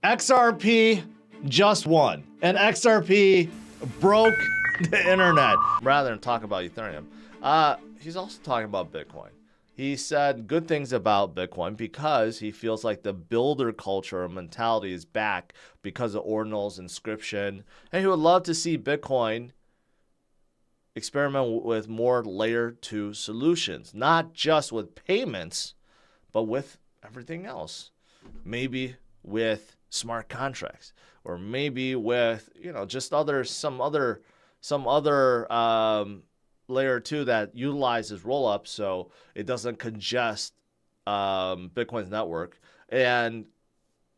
XRP just won, and XRP broke the internet. Rather than talk about Ethereum, he's also talking about Bitcoin. He said good things about Bitcoin because he feels like the builder culture mentality is back because of Ordinal's inscription, and he would love to see Bitcoin experiment with more layer 2 solutions, not just with payments, but with everything else. Maybe with smart contracts, or maybe with, just some other layer 2 that utilizes rollup so it doesn't congest Bitcoin's network, and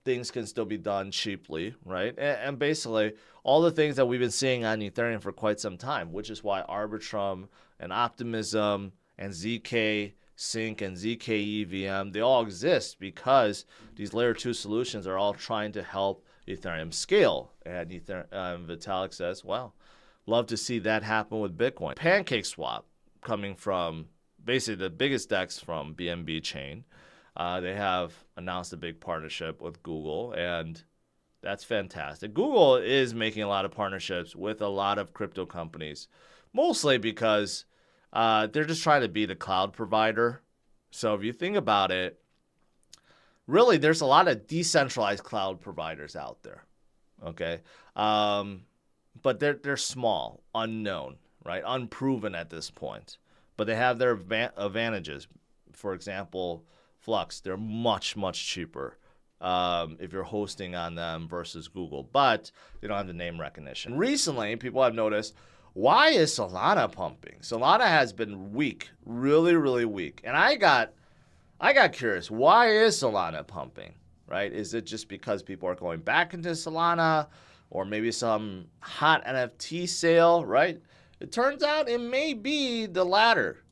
things can still be done cheaply, right? And basically all the things that we've been seeing on Ethereum for quite some time, which is why Arbitrum and Optimism and ZK Sync and ZK EVM, they all exist because these layer 2 solutions are all trying to help Ethereum scale. And Vitalik says, well, love to see that happen with Bitcoin. Pancakeswap, coming from basically the biggest DEX from BNB chain, they have announced a big partnership with Google, and that's fantastic. Google is making a lot of partnerships with a lot of crypto companies, mostly because they're just trying to be the cloud provider. So if you think about it, really there's a lot of decentralized cloud providers out there, okay? But they're small, unknown, right? Unproven at this point. But they have their advantages. For example, Flux, they're much, much cheaper if you're hosting on them versus Google, but they don't have the name recognition. Recently, people have noticed, why is Solana pumping? Solana has been weak, really, really weak. And I got curious, why is Solana pumping, right? Is it just because people are going back into Solana, or maybe some hot NFT sale, right? It turns out it may be the latter.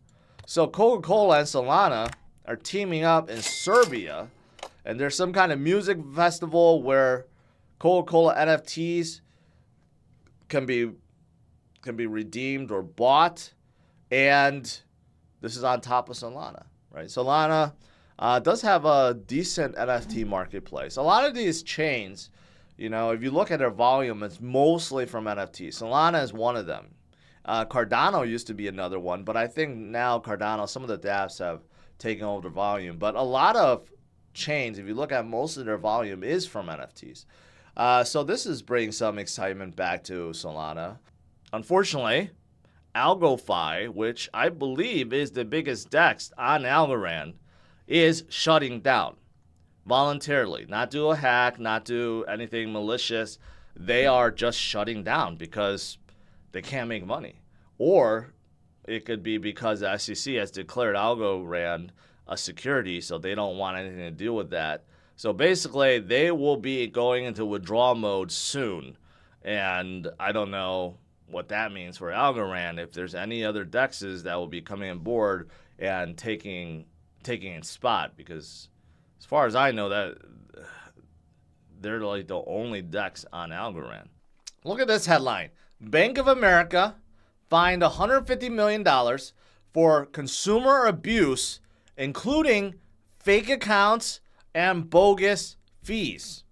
So Coca-Cola and Solana are teaming up in Serbia, and there's some kind of music festival where Coca-Cola NFTs can be redeemed or bought, and this is on top of Solana, right? Solana does have a decent NFT marketplace. A lot of these chains, if you look at their volume, it's mostly from NFTs. Solana is one of them. Cardano used to be another one, but I think now Cardano, some of the dApps have taken over the volume. But a lot of chains, if you look at most of their volume, is from NFTs. So this is bringing some excitement back to Solana. Unfortunately, Algofi, which I believe is the biggest DEX on Algorand, is shutting down voluntarily. Not do a hack, not do anything malicious. They are just shutting down because they can't make money. Or it could be because the SEC has declared Algorand a security, so they don't want anything to do with that. So basically, they will be going into withdrawal mode soon. And I don't know what that means for Algorand, if there's any other DEXs that will be coming on board and taking its spot, because as far as I know, that they're like the only DEX on Algorand. Look at this headline. Bank of America fined $150 million for consumer abuse, including fake accounts and bogus fees.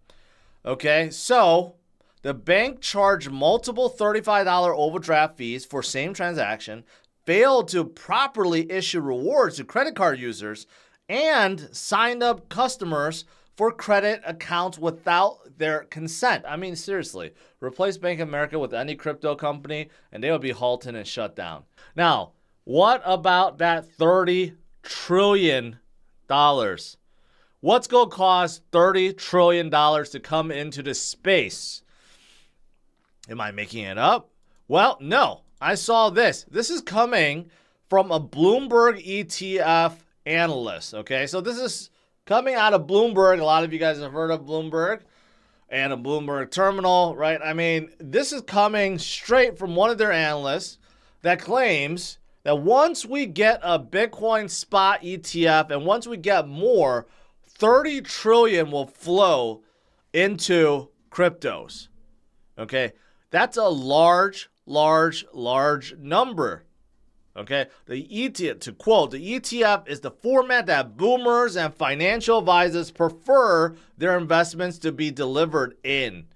Okay, so the bank charged multiple $35 overdraft fees for same transaction, failed to properly issue rewards to credit card users, and signed up customers for credit accounts without their consent. I mean, seriously, replace Bank of America with any crypto company and they would be halted and shut down. Now, what about that $30 trillion? What's going to cost $30 trillion to come into this space? Am I making it up? Well, no. I saw this. This is coming from a Bloomberg ETF analyst, okay? So this is coming out of Bloomberg. A lot of you guys have heard of Bloomberg and a Bloomberg terminal, right? I mean, this is coming straight from one of their analysts that claims that once we get a Bitcoin spot ETF and once we get more, 30 trillion will flow into cryptos, okay? That's a large number. Okay, the ETF, to quote, the ETF is the format that boomers and financial advisors prefer their investments to be delivered in,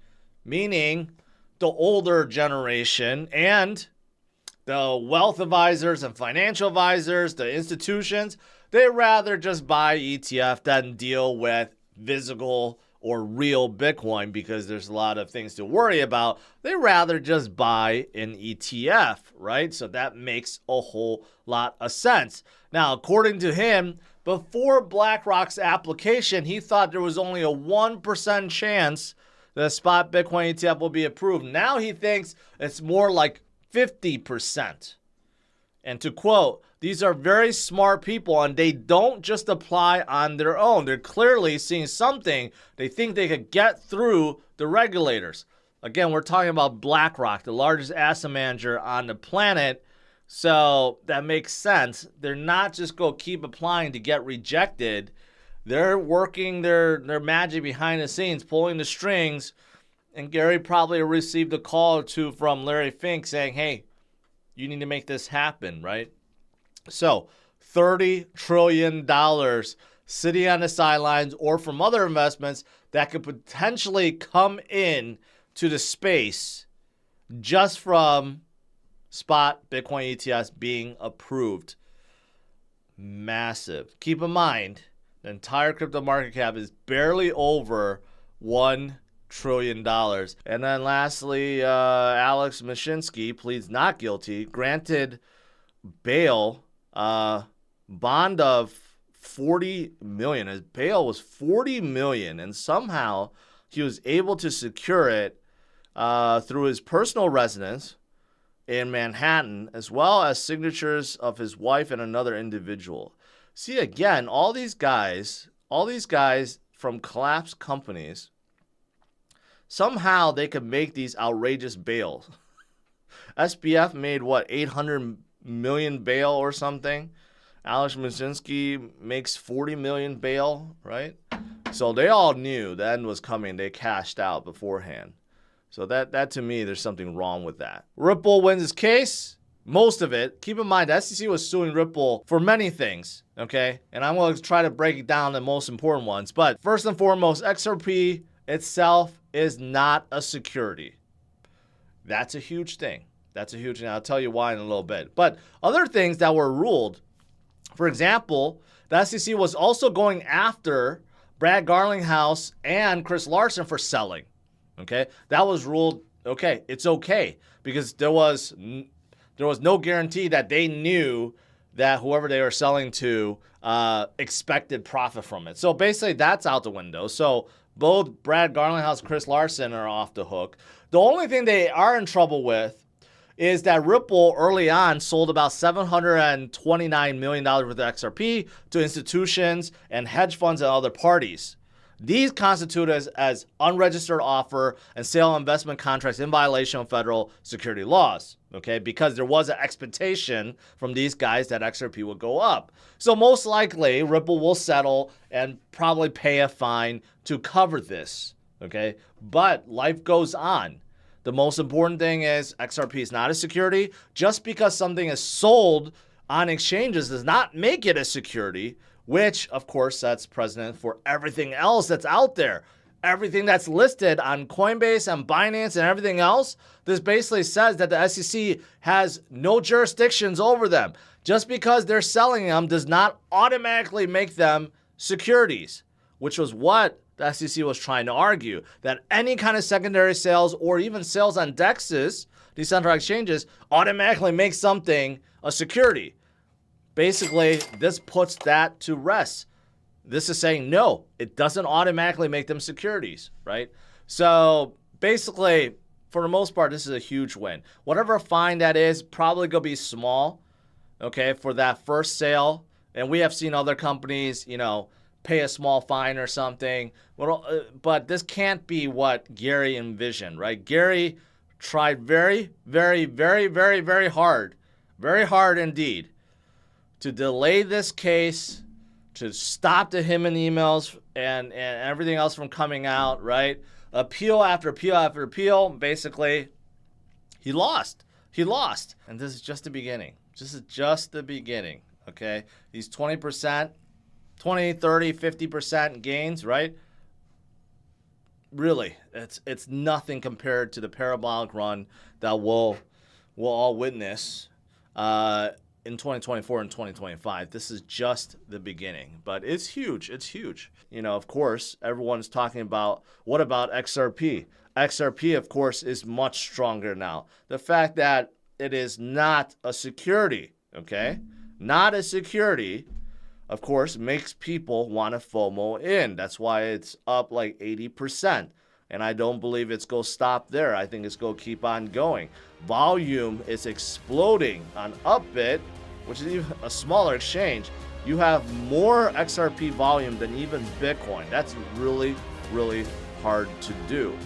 meaning the older generation and the wealth advisors and financial advisors, the institutions, they rather just buy ETF than deal with physical or real Bitcoin because there's a lot of things to worry about. They rather just buy an ETF, right? So that makes a whole lot of sense. Now, according to him, before BlackRock's application, he thought there was only a 1% chance that a spot Bitcoin ETF will be approved. Now he thinks it's more like 50%. And to quote, these are very smart people and they don't just apply on their own. They're clearly seeing something they think they could get through the regulators. Again, we're talking about BlackRock, the largest asset manager on the planet. So that makes sense. They're not just going to keep applying to get rejected. They're working their magic behind the scenes, pulling the strings. And Gary probably received a call or two from Larry Fink saying, hey, you need to make this happen, right? So $30 trillion sitting on the sidelines or from other investments that could potentially come in to the space just from spot Bitcoin ETFs being approved. Massive. Keep in mind, the entire crypto market cap is barely over $1 trillion. And then lastly, Alex Mashinsky pleads not guilty, granted bail, bond of $40 million. His bail was $40 million, and somehow he was able to secure it through his personal residence in Manhattan, as well as signatures of his wife and another individual. See, again, all these guys from collapsed companies, somehow they could make these outrageous bails. SBF made, what, 800 million bail or something? Alex Mashinsky makes 40 million bail, right? So they all knew the end was coming. They cashed out beforehand. So that to me, there's something wrong with that. Ripple wins his case. Most of it. Keep in mind, the SEC was suing Ripple for many things, okay? And I'm going to try to break it down the most important ones. But first and foremost, XRP itself is not a security. That's a huge thing. That's a huge thing. I'll tell you why in a little bit. But other things that were ruled, for example, the SEC was also going after Brad Garlinghouse and Chris Larsen for selling. Okay, that was ruled okay. It's okay because there was no guarantee that they knew that whoever they were selling to expected profit from it. So basically, that's out the window. So both Brad Garlinghouse and Chris Larsen are off the hook. The only thing they are in trouble with is that Ripple early on sold about $729 million worth of XRP to institutions and hedge funds and other parties. These constitute as unregistered offer and sale investment contracts in violation of federal security laws, okay? Because there was an expectation from these guys that XRP would go up. So most likely, Ripple will settle and probably pay a fine to cover this, okay? But life goes on. The most important thing is XRP is not a security. Just because something is sold on exchanges does not make it a security, which, of course, sets precedent for everything else that's out there. Everything that's listed on Coinbase and Binance and everything else, this basically says that the SEC has no jurisdictions over them. Just because they're selling them does not automatically make them securities, which was what the SEC was trying to argue, that any kind of secondary sales or even sales on DEXs, decentralized exchanges, automatically make something a security. Basically, this puts that to rest. This is saying, no, it doesn't automatically make them securities, right? So basically, for the most part, this is a huge win. Whatever fine that is, probably going to be small, okay, for that first sale. And we have seen other companies, pay a small fine or something. But this can't be what Gary envisioned, right? Gary tried very, very, very, very, very hard indeed, to delay this case, to stop the him and emails and everything else from coming out, right? Appeal after appeal after appeal. Basically, he lost. And this is just the beginning. This is just the beginning, okay? These 20%, 20, 30, 50% gains, right? Really, it's nothing compared to the parabolic run that we'll all witness in 2024 and 2025. This is just the beginning, but it's huge. It's huge. You know, of course, everyone's talking about, what about XRP? XRP, of course, is much stronger now. The fact that it is not a security, okay? Not a security, of course, makes people want to FOMO in. That's why it's up like 80%. And I don't believe it's going to stop there. I think it's going to keep on going. Volume is exploding on Upbit, which is even a smaller exchange. You have more XRP volume than even Bitcoin. That's really, really hard to do.